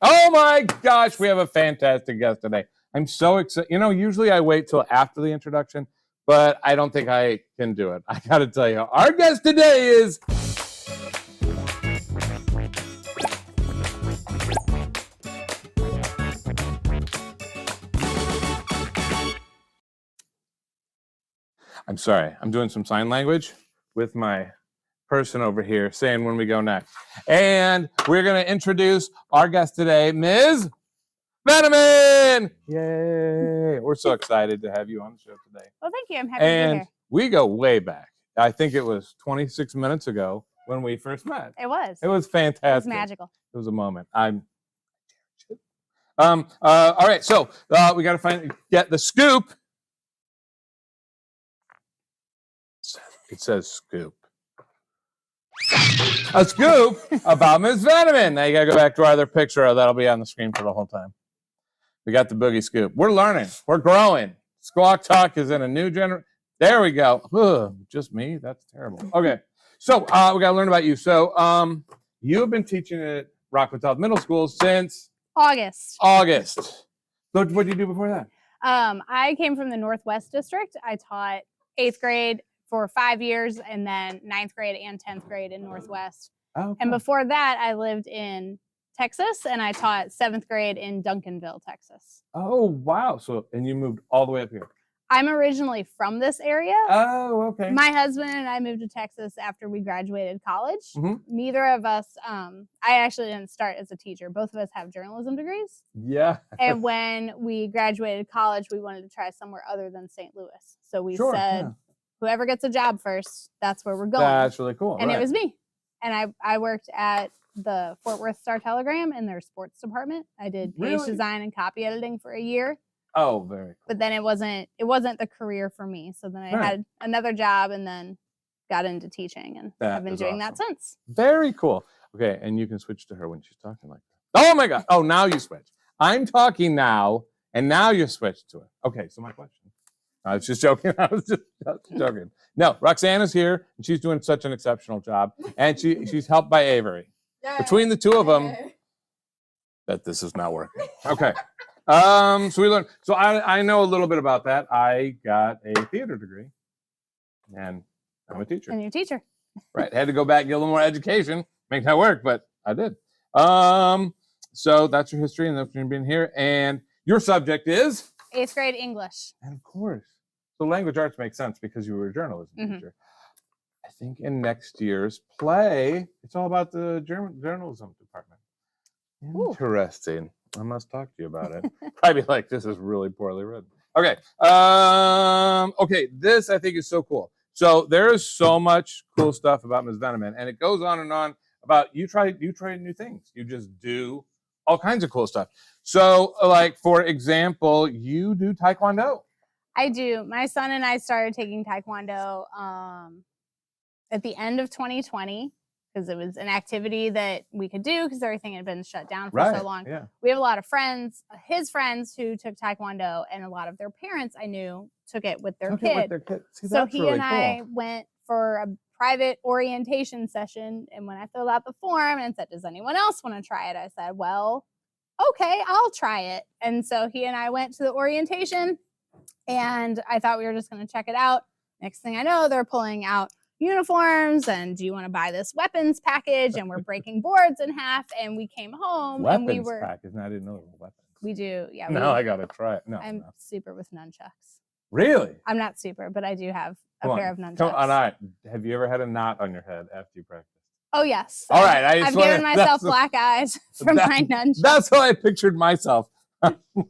Oh my gosh, we have a fantastic guest today. I'm so excited. You know, usually I wait till after the introduction, but I don't think I can do it. I got to tell you, our guest today is... I'm sorry, I'm doing some sign language with my person over here saying when we go next. And we're going to introduce our guest today, Ms. Veneman! Yay! We're so excited to have you on the show today. Well, thank you. I'm happy to be here. And we go way back. I think it was 26 minutes ago when we first met. It was. It was fantastic. It was magical. It was a moment. All right, so we got to get the scoop. It says scoop. A scoop about Ms. Veneman. Now you got to go back to our other picture. That'll be on the screen for the whole time. We got the boogie scoop. We're learning. We're growing. Squawk Talk is in a new generation. There we go. Ugh, just me? That's terrible. Okay. So we got to learn about you. So you've been teaching at Rockwood South Middle School since August. So what did you do before that? I came from the Northwest District. I taught 8th grade for 5 years and then 9th grade and 10th grade in Northwest. Oh, cool. And before that, I lived in Texas and I taught 7th grade in Duncanville, Texas. Oh, wow. So, and you moved all the way up here? I'm originally from this area. Oh, okay. My husband and I moved to Texas after we graduated college. Mm-hmm. Neither of us, I actually didn't start as a teacher. Both of us have journalism degrees. Yeah. And when we graduated college, we wanted to try somewhere other than St. Louis. So we said, whoever gets a job first, that's where we're going. That's really cool. And it was me. And I worked at the Fort Worth Star-Telegram in their sports department. I did page design and copy editing for a year. Oh, very cool. But then it wasn't the career for me. So then I had another job and then got into teaching and I've been doing that since. Very cool. Okay, and you can switch to her when she's talking like that. Oh my God. Oh, now you switch. I'm talking now, and now you switch to it. Okay, so my question. I was just joking. I was just joking. No, Roxanne is here, and she's doing such an exceptional job. And she's helped by Avery. Yay. Between the two of them, that this is not working. Okay. So we learned. So I know a little bit about that. I got a theater degree, and I'm a teacher. And you're a teacher. Right. Had to go back and get a little more education, make that work, but I did. So that's your history, and that's your being here. And your subject is 8th grade English. And of course. So language arts makes sense because you were a journalism teacher. I think in next year's play, it's all about the journalism department. Interesting. Ooh. I must talk to you about it. Probably like, this is really poorly written. Okay. Okay. This I think is so cool. So there is so much cool stuff about Ms. Veneman, and it goes on and on about you try new things. You just do all kinds of cool stuff. So like, for example, you do Taekwondo. I do. My son and I started taking Taekwondo at the end of 2020 because it was an activity that we could do because everything had been shut down for so long. Yeah. We have a lot of friends, his friends who took Taekwondo, and a lot of their parents I knew took it with their kid. See, so he and I went for a private orientation session, and when I filled out the form and said, does anyone else want to try it? I said, well, okay, I'll try it. And so he and I went to the orientation, and I thought we were just going to check it out. Next thing I know, they're pulling out uniforms, and do you want to buy this weapons package? And we're breaking boards in half, and we came home. Weapons and we were package? No, I didn't know it was weapons. We do, yeah. No, I got to try it. No, I'm super with nunchucks. Really? I'm not super, but I do have a pair of nunchucks. Come on, all right. Have you ever had a knot on your head after you practice? Oh, yes. All right. I've given myself black eyes from my nunchucks. That's how I pictured myself.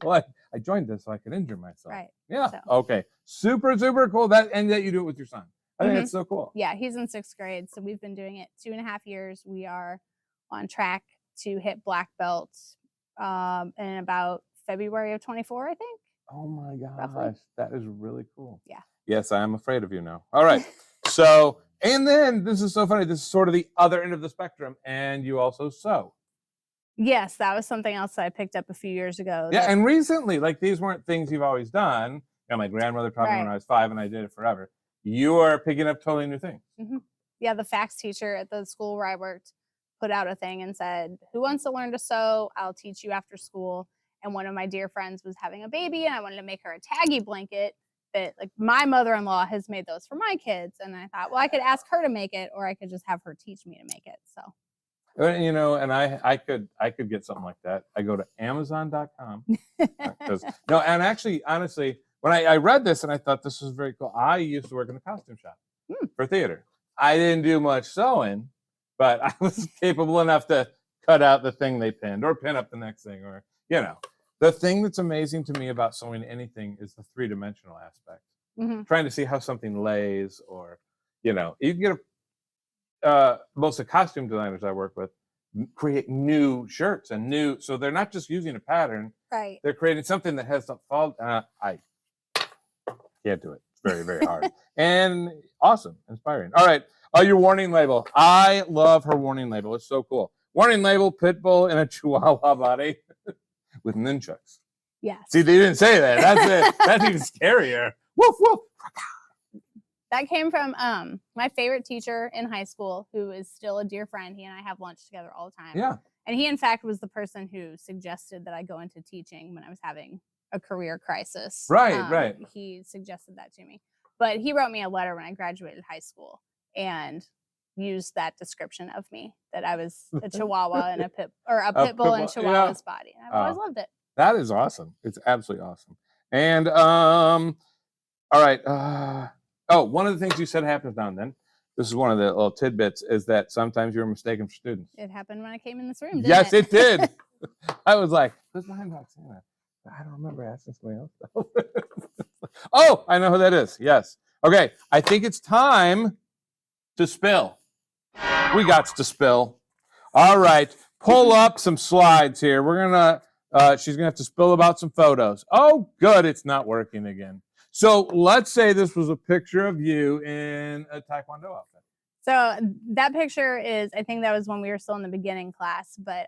Like, I joined this so I could injure myself. Right. Yeah. So. Okay. Super, super cool. And that you do it with your son. I think it's so cool. Yeah, he's in 6th grade, so we've been doing it 2.5 years. We are on track to hit black belt in about February of 24, I think. Oh my gosh, roughly. That is really cool. Yeah. Yes, I am afraid of you now. All right. So, and then this is so funny. This is sort of the other end of the spectrum, and you also sew. Yes, that was something else that I picked up a few years ago. Yeah, and recently, like these weren't things you've always done. You know, my grandmother taught me when I was 5, and I did it forever. You are picking up totally new things. Yeah, the fax teacher at the school where I worked put out a thing and said, who wants to learn to sew? I'll teach you after school. And one of my dear friends was having a baby, and I wanted to make her a taggy blanket that, like, my mother-in-law has made those for my kids. And I thought, well, I could ask her to make it, or I could just have her teach me to make it. So, You know, and I could get something like that. I go to Amazon.com. No, and actually, honestly, when I read this and I thought this was very cool, I used to work in a costume shop for theater. I didn't do much sewing, but I was capable enough to cut out the thing they pinned or pin up the next thing, or, you know. The thing that's amazing to me about sewing anything is the three-dimensional aspect. Trying to see how something lays, or, you know, you can get most of the costume designers I work with create new shirts and new, so they're not just using a pattern, right. They're creating something that has some fall. I can't do it. It's very, very hard. And awesome, inspiring. All right, your warning label. I love her warning label. It's so cool. Warning label: pit bull in a Chihuahua body with nunchucks. Yes. See, they didn't say that. That's it. That's even scarier. Woof woof. That came from my favorite teacher in high school, who is still a dear friend. He and I have lunch together all the time. Yeah. And he, in fact, was the person who suggested that I go into teaching when I was having a career crisis. Right. He suggested that to me. But he wrote me a letter when I graduated high school and used that description of me, that I was a Chihuahua and a pit bull in Chihuahua's body. And I've always loved it. That is awesome. It's absolutely awesome. And all right. One of the things you said happens now and then, this is one of the little tidbits, is that sometimes you're mistaken for students. It happened when I came in this room, didn't Yes, it? it did. I was like, who's behind Roxana? I don't remember asking somebody else. Oh, I know who that is. Yes. Okay, I think it's time to spill. We got to spill. All right, pull up some slides here. We're gonna, she's gonna have to spill about some photos. Oh, good, it's not working again. So let's say this was a picture of you in a Taekwondo outfit. So that picture is, I think that was when we were still in the beginning class, but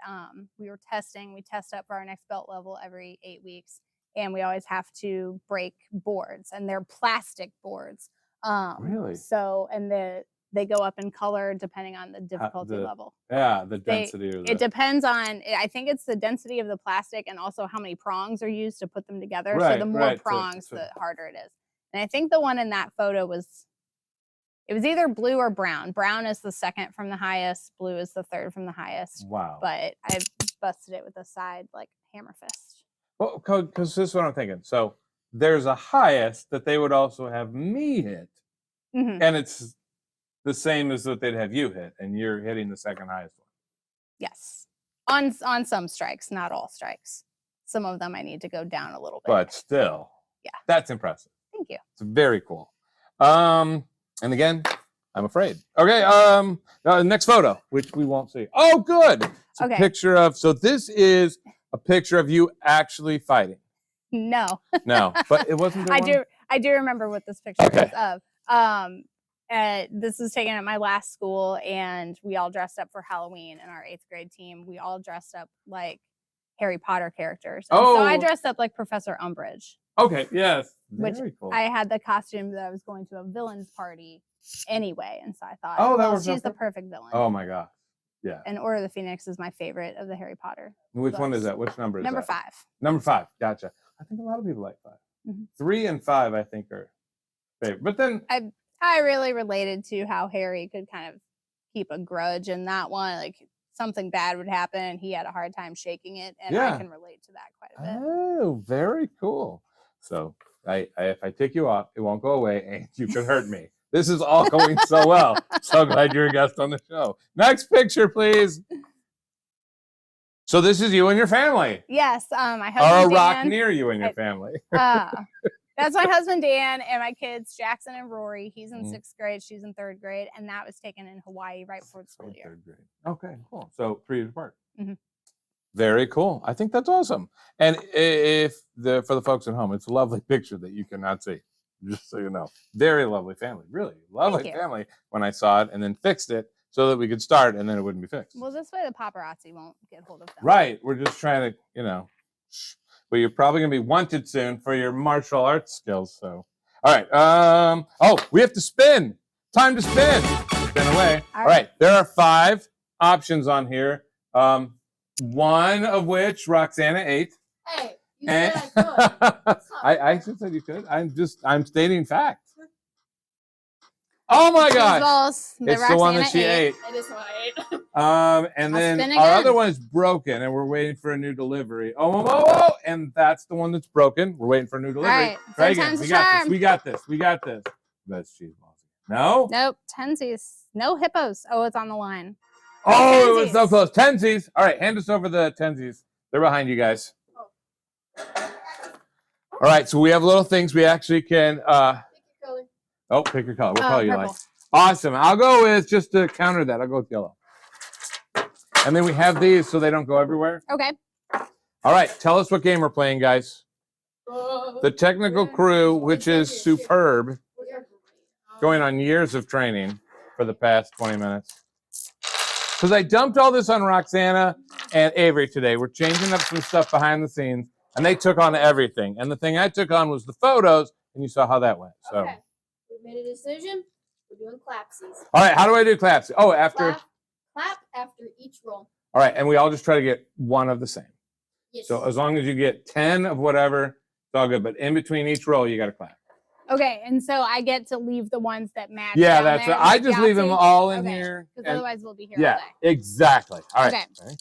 we were testing. We test up for our next belt level every 8 weeks, and we always have to break boards, and they're plastic boards. Really? So, and they go up in color depending on the difficulty level. Yeah, the density. It depends on, I think it's the density of the plastic and also how many prongs are used to put them together. Right, so the more right, prongs, the harder it is. And I think the one in that photo was, it was either blue or brown. Brown is the second from the highest. Blue is the third from the highest. Wow. But I busted it with a side, like, hammer fist. Well, because this is what I'm thinking. So there's a highest that they would also have me hit. And it's the same as what they'd have you hit, and you're hitting the second highest one. Yes. On some strikes, not all strikes. Some of them I need to go down a little bit. But still. Yeah. That's impressive. Thank you. It's very cool. And again, I'm afraid. Okay, next photo, which we won't see. Oh, good. It's a picture of, so this is a picture of you actually fighting. No. No, but it wasn't the I do remember what this picture is of. This was taken at my last school, and we all dressed up for Halloween in our 8th grade team. We all dressed up like Harry Potter characters. And so I dressed up like Professor Umbridge. Okay, yes. Very cool. I had the costume that I was going to a villain's party anyway, and so I thought, she's the perfect villain. Oh my gosh. Yeah. And Order of the Phoenix is my favorite of the Harry Potter. Which books. one is that? Which number is Number that? 5. Number 5. Gotcha. I think a lot of people like 5. 3 and 5, I think, are favorite. But then I really related to how Harry could kind of keep a grudge in that one. Like, something bad would happen, and he had a hard time shaking it, and I can relate to that quite a bit. Oh, very cool. So if I take you off, it won't go away, and you can hurt me. This is all going so well. So glad you're a guest on the show. Next picture, please. So this is you and your family. Yes, my husband Or a Dan, rock near you and your family. That's my husband Dan and my kids Jackson and Rory. He's in 6th grade, she's in 3rd grade, and that was taken in Hawaii right before the school year. 3rd grade. Okay, cool. So 3 years apart. Very cool. I think that's awesome. And for the folks at home, it's a lovely picture that you cannot see. Just so you know, very lovely family. Really lovely family. When I saw it, and then fixed it so that we could start, and then it wouldn't be fixed. Well, this way the paparazzi won't get hold of them. Right. We're just trying to, but you're probably going to be wanted soon for your martial arts skills. So, all right. We have to spin. Time to spin. Spin away. All right. There are 5 options on here. One of which Roxana ate. Hey, you And said I could. I said you could. I'm stating facts. Oh my gosh! Balls, It's the one that she ate. It is what I ate. And I'll then spin our again. other one is broken, and we're waiting for a new delivery. Oh! And that's the one that's broken. We're waiting for a new delivery. right, Try third again. time's We a got charm. this. We got this. We got this. That's cheese balls. No. Nope, tensies. No hippos. Oh, it's on the line. Oh, it was so Tensies. close. Tensies. All right, hand us over the tensies. They're behind you guys. All right, so we have little things we actually can. Pick your color. Oh, pick your color. What color you like? Purple. Awesome. I'll go with, just to counter that, I'll go with yellow. And then we have these so they don't go everywhere. Okay. All right, tell us what game we're playing, guys. The technical crew, which is superb, going on years of training for the past 20 minutes. Because I dumped all this on Roxana and Avery today. We're changing up some stuff behind the scenes, and they took on everything. And the thing I took on was the photos, and you saw how that went. So, Okay. We made a decision. We're doing clapsies. all right, how do I do claps? Oh, after. Clap after each roll. All right, and we all just try to get one of the same. Yes. So as long as you get 10 of whatever, it's all good. But in between each roll, you got to clap. Okay, and so I get to leave the ones that match. Yeah, down that's there, it. I like just leave them Yahtzee? all in Okay, here. Because and- otherwise we'll be here yeah, all day. exactly. All right. Okay.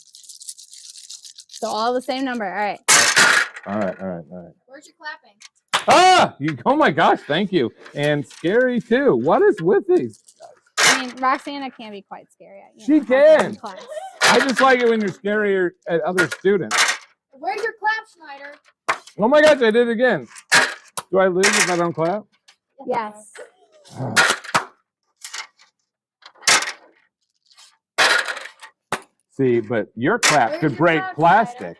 So all the same number. All right. All right. Where's your clapping? Oh my gosh, thank you. And scary too. What is with these? I mean, Roxana can be quite scary. She can. Class. I just like it when you're scarier at other students. Where's your clap, Schneider? Oh my gosh, I did it again. Do I lose if I don't clap? Yes. See, but your clap Where's could your break clap, plastic.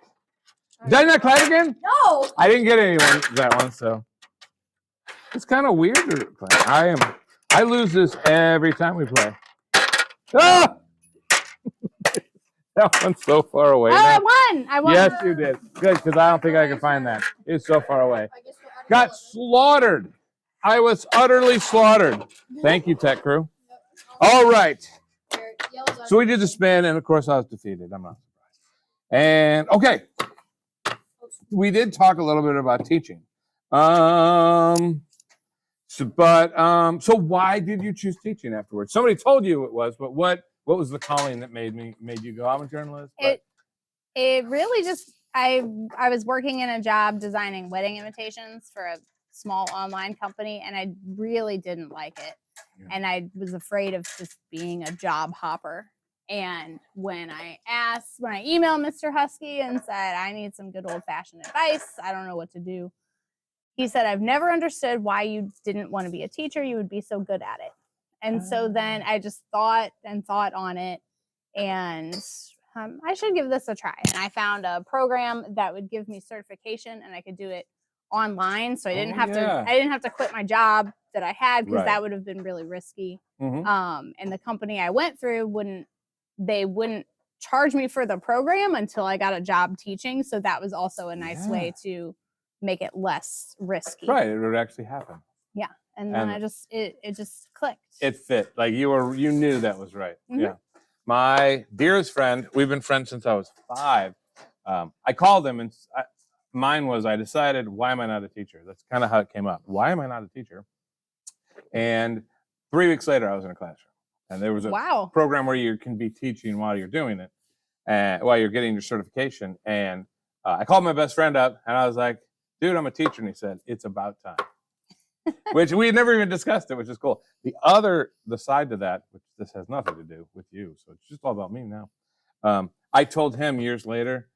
Did I not clap again? No. I didn't get anyone that one, so it's kind of weird to clap. I lose this every time we play. Ah! That one's so far away. Oh, now. I won. Yes, you did. Good, because I don't think I can find that. It's so far away. I guess we're out of Got color. slaughtered. I was utterly slaughtered. Thank you, tech crew. All right. Here, yellow's on So we your did the spin, and of course I was defeated. I'm not surprised. And okay, we did talk a little bit about teaching. So why did you choose teaching afterwards? Somebody told you it was, but what was the calling that made you go, I'm a journalist? It really just I was working in a job designing wedding invitations for a small online company, and I really didn't like it. Yeah. And I was afraid of just being a job hopper. And when I emailed Mr. Husky and said, I need some good old fashioned advice, I don't know what to do. He said, I've never understood why you didn't want to be a teacher. You would be so good at it. And so then I just thought on it, and I should give this a try. And I found a program that would give me certification, and I could do it online. So I didn't have to quit my job that I had, because that would have been really risky. Mm-hmm. And the company I went through wouldn't charge me for the program until I got a job teaching. So that was also a nice way to make it less risky. Right, it would actually happen. Yeah. And then it just clicked. It fit. Like you knew that was right. Mhm. Yeah. My dearest friend, we've been friends since I was 5. I called him, and mine was, I decided, why am I not a teacher? That's kind of how it came up. Why am I not a teacher? And 3 weeks later, I was in a classroom, and there was a program where you can be teaching while you're doing it, and while you're getting your certification. And I called my best friend up, and I was like, dude, I'm a teacher. And he said, it's about time. Which we had never even discussed it, which is cool. The side to that, which this has nothing to do with you, so it's just all about me now. I told him years later,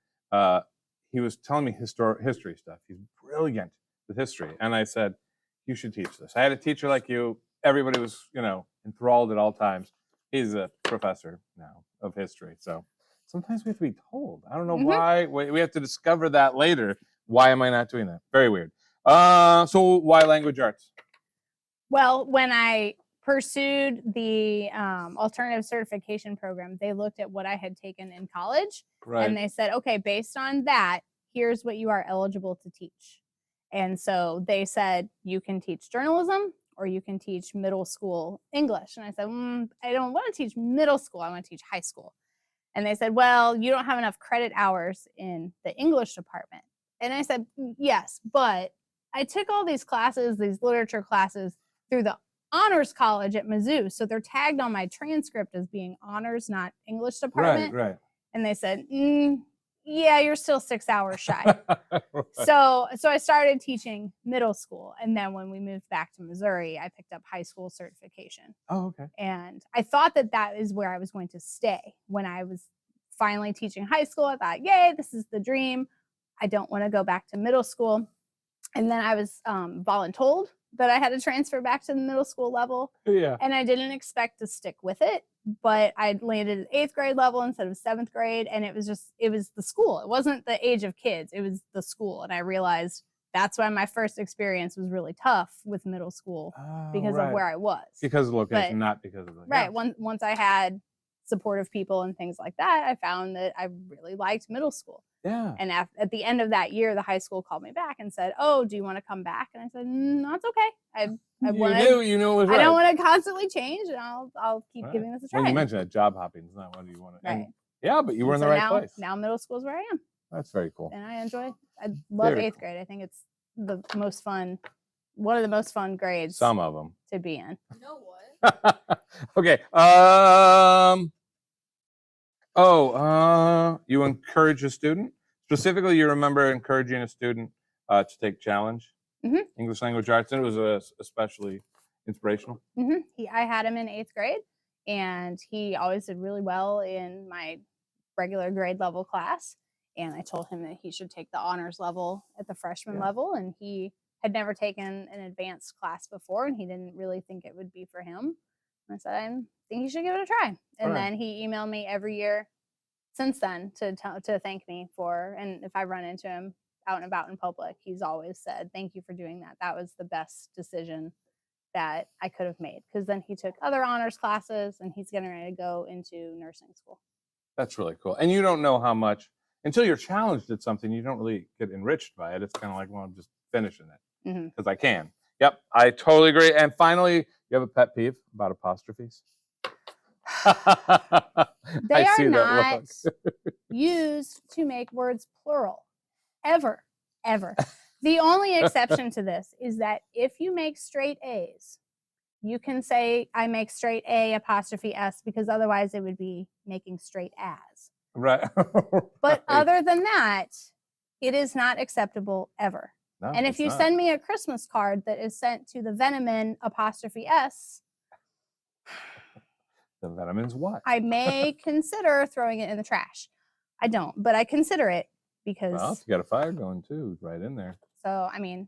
he was telling me history stuff. He's brilliant with history. And I said, you should teach this. I had a teacher like you. Everybody was, enthralled at all times. He's a professor now of history. So sometimes we have to be told. I don't know why. We have to discover that later. Why am I not doing that? Very weird. So why language arts? Well, when I pursued the alternative certification program, they looked at what I had taken in college, and they said, okay, based on that, here's what you are eligible to teach. And so they said, you can teach journalism or you can teach middle school English. And I said, I don't want to teach middle school. I want to teach high school. And they said, well, you don't have enough credit hours in the English department. And I said, yes, but I took all these classes, these literature classes, through the honors college at Mizzou. So they're tagged on my transcript as being honors, not English department. Right. And they said, yeah, you're still 6 hours shy. Right. So I started teaching middle school. And then when we moved back to Missouri, I picked up high school certification. Oh, okay. And I thought that is where I was going to stay. When I was finally teaching high school, I thought, yay, this is the dream. I don't want to go back to middle school. And then I was voluntold that I had to transfer back to the middle school level. Yeah. And I didn't expect to stick with it, but I landed at 8th grade level instead of 7th grade. And it was the school. It wasn't the age of kids. It was the school. And I realized that's why my first experience was really tough with middle school because of where I was. Because of location, not because of the Right. Once I had supportive people and things like that, I found that I really liked middle school. Yeah. And at the end of that year, the high school called me back and said, "Oh, do you want to come back?" And I said, "No, it's okay. I You knew it was right. I don't want to constantly change, and I'll keep giving this a try." When you mentioned that job hopping is not what you want to. Right. Yeah, but you were in the right place. Now middle school is where I am. That's very cool. And I enjoy. I love Very 8th grade. I think it's the most fun. One of the most fun grades. Some of them to be in. You know what? Okay. You encourage a student. Specifically, you remember encouraging a student to take challenge, English language arts, and it was especially inspirational. I had him in 8th grade, and he always did really well in my regular grade level class. And I told him that he should take the honors level at the freshman level, and he had never taken an advanced class before, and he didn't really think it would be for him. And I said, I think you should give it a try. And then he emailed me every year since then to thank me for, and if I run into him out and about in public, he's always said, thank you for doing that. That was the best decision that I could have made. Because then he took other honors classes, and he's getting ready to go into nursing school. That's really cool. And you don't know how much, until you're challenged at something, you don't really get enriched by it. It's kind of like, well, I'm just finishing it because I can. Yep, I totally agree. And finally, you have a pet peeve about apostrophes? They are not used to make words plural, ever. The only exception to this is that if you make straight A's, you can say, I make straight A apostrophe S, because otherwise it would be making straight as. Right. But other than that, it is not acceptable ever. No, and if you send me a Christmas card that is sent to the Veneman apostrophe S, the Veneman's what? I may consider throwing it in the trash. I don't, but I consider it because. Well, you got a fire going too, right in there. So, I mean,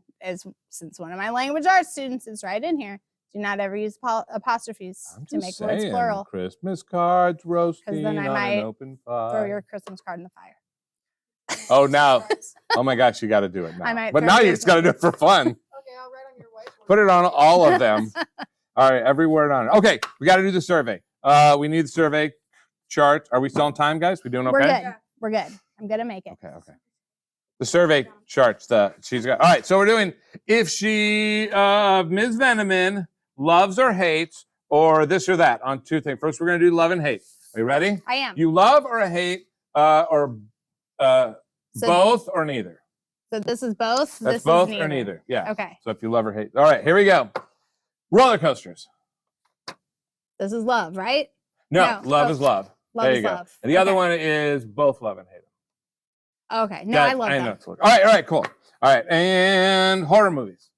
since one of my language arts students is right in here, do not ever use apostrophes to make words plural. Christmas cards roasting then I on might an open fire. Throw your Christmas card in the fire. Oh, now. Oh my gosh, you got to do it now. But now you just got to do it for fun. Okay, I'll write on your whiteboard. Put it on all of them. All right, every word on it. Okay, we got to do the survey. We need the survey chart. Are we still on time, guys? We doing okay? We're good. We're good. I'm gonna make it. Okay. The survey charts. She's got. All right, so we're doing if she, Ms. Veneman, loves or hates, or this or that on 2 things. First, we're gonna do love and hate. Are you ready? I am. You love or hate, or both or neither. So this is both. That's this both is or neither. Yeah. Okay. So if you love or hate. All right, here we go. Roller coasters. This is love, right? No, love is love. Love there is you go. love. And the other one is both love and hate. Okay. No, I love them. All right, cool. All right, and horror movies.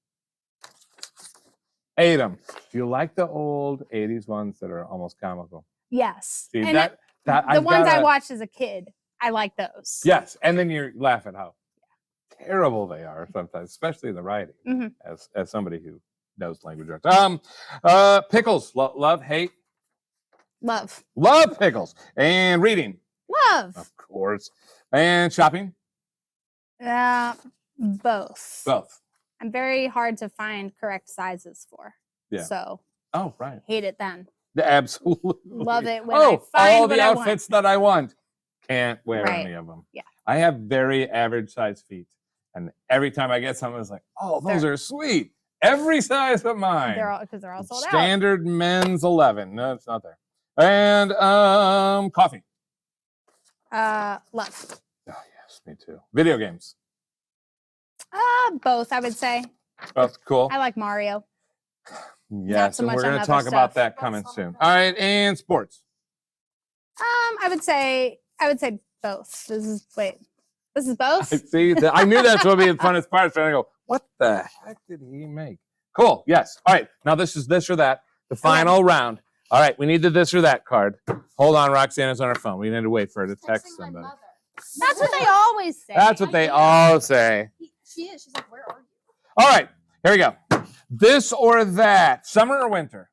Hate them. Do you like the old 80s ones that are almost comical? Yes. See, and that the ones I watched as a kid, I like those. Yes, and then you laugh at how terrible they are sometimes, especially in the writing, as somebody who knows language arts. Pickles. Love, hate? Love. Love pickles. And reading? Love. Of course. And shopping? Both. Both. I'm very hard to find correct sizes for. Yeah. So. Oh, right. Hate it then. Absolutely. Love it when I find all the what I outfits that I want. Can't wear Right. any of them. Yeah. I have very average size feet. And every time I get something, it's like, oh, those are sweet. Every size but mine. Because they're all sold out. Standard men's 11. No, it's not there. And coffee. Love. Oh, yes, me too. Video games. Both, I would say. Both cool. I like Mario. Yes, so and much we're on going to other talk about stuff. that coming soon. All right, and sports. I would say both. This is both. See, I knew that's what would be the funnest part. Trying to go, what the heck did he make? Cool. Yes. All right. Now this is this or that. The final round. All right. We need the this or that card. Hold on. Roxana's on her phone. We need to wait for her to text somebody. That's what they always say. That's what they all say. She is. She's like, where are you? All right. Here we go. This or that. Summer or winter?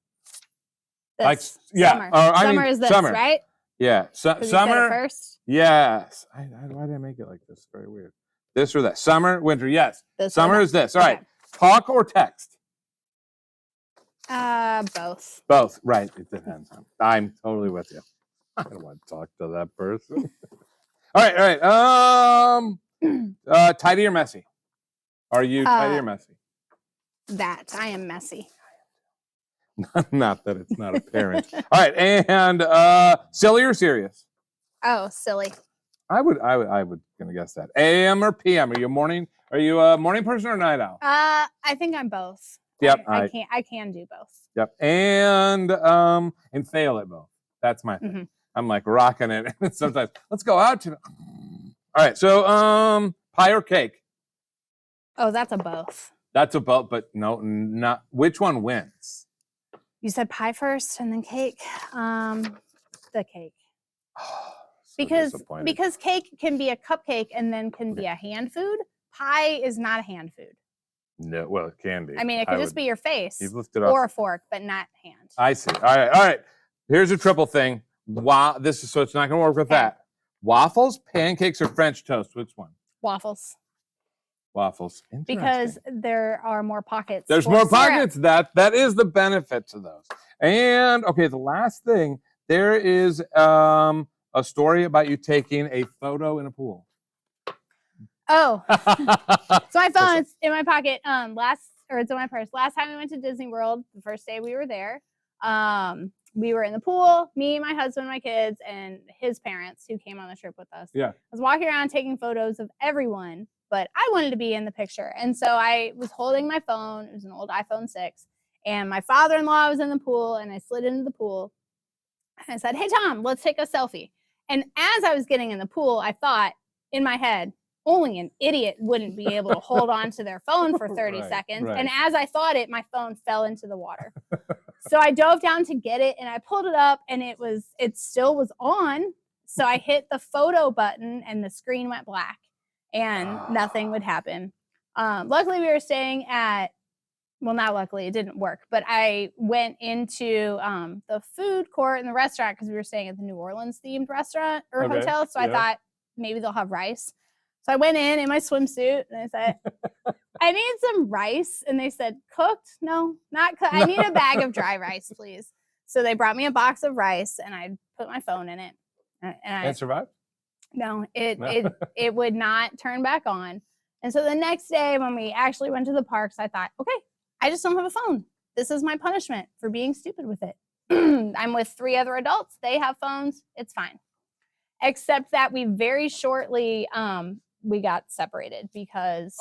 This. Like, yeah. Summer. Summer Is this, summer. right? Yeah. 'Cause you said it Summer. first. Yes. Why did I make it like this? Very weird. This or that. Summer, winter. Yes. This or Summer that. is this. All Okay. right. Talk or text? Both. Both. Right. It depends. I'm totally with you. I don't want to talk to that person. All right. All right. Tidy or messy? Are you tidy or messy? That I am messy. Not that it's not apparent. All right. And silly or serious? Oh, silly. I would gonna guess that. AM or PM? Are you a morning person or a night owl? I think I'm both. Yep. I can do both. Yep. And fail at both. That's my thing. Mm-hmm. I'm like rocking it. And sometimes let's go out to. All right. So pie or cake? Oh, that's a both. That's a both, but no, not which one wins? You said pie first and then cake. The cake. So disappointed. Because cake can be a cupcake and then can be a hand food. Pie is not a hand food. No, well, it can be. I mean, it could just be your face You've lifted up. or a fork, but not hand. I see. All right. Here's a triple thing. Wow, so it's not going to work with that. Waffles, pancakes, or French toast? Which one? Waffles. Waffles. Because there are more pockets. There's for more syrup. pockets. That is the benefit to those. And okay, the last thing, there is a story about you taking a photo in a pool. Oh, so my phone is in my pocket. It's in my purse. Last time we went to Disney World, the first day we were there, we were in the pool, me, my husband, my kids, and his parents who came on the trip with us. Yeah. I was walking around taking photos of everyone, but I wanted to be in the picture. And so I was holding my phone. It was an old iPhone 6. And my father-in-law was in the pool, and I slid into the pool. And I said, hey, Tom, let's take a selfie. And as I was getting in the pool, I thought in my head, only an idiot wouldn't be able to hold on to their phone for 30 seconds. Right. And as I thought it, my phone fell into the water. So I dove down to get it and I pulled it up and it still was on. So I hit the photo button and the screen went black and nothing would happen. Luckily we were staying not luckily, it didn't work, but I went into the food court in the restaurant because we were staying at the New Orleans themed restaurant or hotel. So I thought maybe they'll have rice. So I went in my swimsuit and I said, I need some rice. And they said, cooked? No, not cooked. I need a bag of dry rice, please. So they brought me a box of rice and I put my phone in it. And survived? No, it would not turn back on. And so the next day when we actually went to the parks, I thought, okay, I just don't have a phone. This is my punishment for being stupid with it. I'm with 3 other adults. They have phones. It's fine. Except that we very shortly we got separated because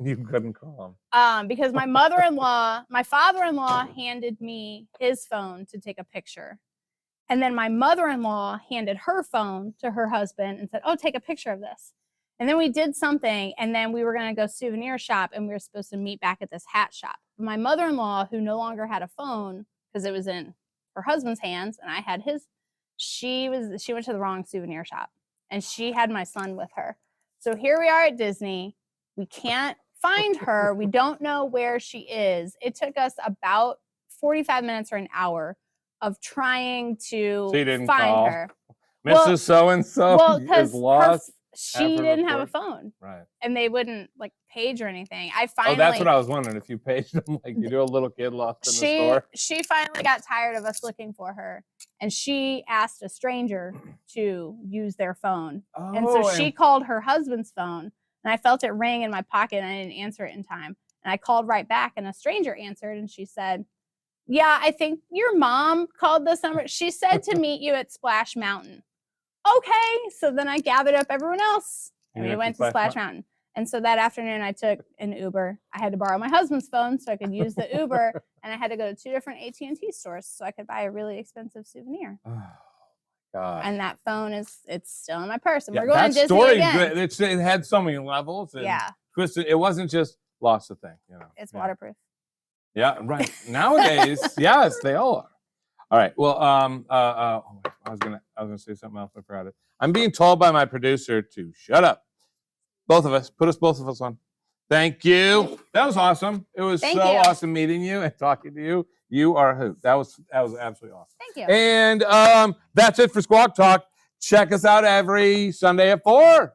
you couldn't call him. because my father-in-law handed me his phone to take a picture. And then my mother-in-law handed her phone to her husband and said, oh, take a picture of this. And then we did something, and then we were going to go souvenir shop, and we were supposed to meet back at this hat shop. My mother-in-law, who no longer had a phone because it was in her husband's hands, and I had his, she went to the wrong souvenir shop, and she had my son with her. So here we are at Disney. We can't find her. We don't know where she is. It took us about 45 minutes or an hour of trying to find her. Mrs. So-and-so is lost. She didn't have a phone. Right. And they wouldn't page or anything. That's what I was wondering. If you paged them, like you do a little kid lost in the store. She finally got tired of us looking for her. And she asked a stranger to use their phone. And so she called her husband's phone. And I felt it ring in my pocket and I didn't answer it in time. And I called right back and a stranger answered and she said, yeah, I think your mom called this number. She said to meet you at Splash Mountain. okay. So then I gathered up everyone else and You we went to Splash Mountain. And so that afternoon I took an Uber. I had to borrow my husband's phone so I could use the Uber, and I had to go to 2 different AT&T stores so I could buy a really expensive souvenir. Oh, God. And that phone it's still in my purse. And Yeah, we're going that to Disney story, again. it had so many levels and Yeah, twisted. It wasn't just lost a thing, you know. it's Yeah. waterproof. Yeah, right. Nowadays, yes, they all are. All right. Well, I was gonna say something else. I forgot it. I'm being told by my producer to shut up. Both of us. Put us both of us on. Thank you. That was awesome. It was Thank so you. awesome meeting you and talking to you. You are a hoot. That was absolutely awesome. Thank you. And that's it for Squawk Talk. Check us out every Sunday at 4.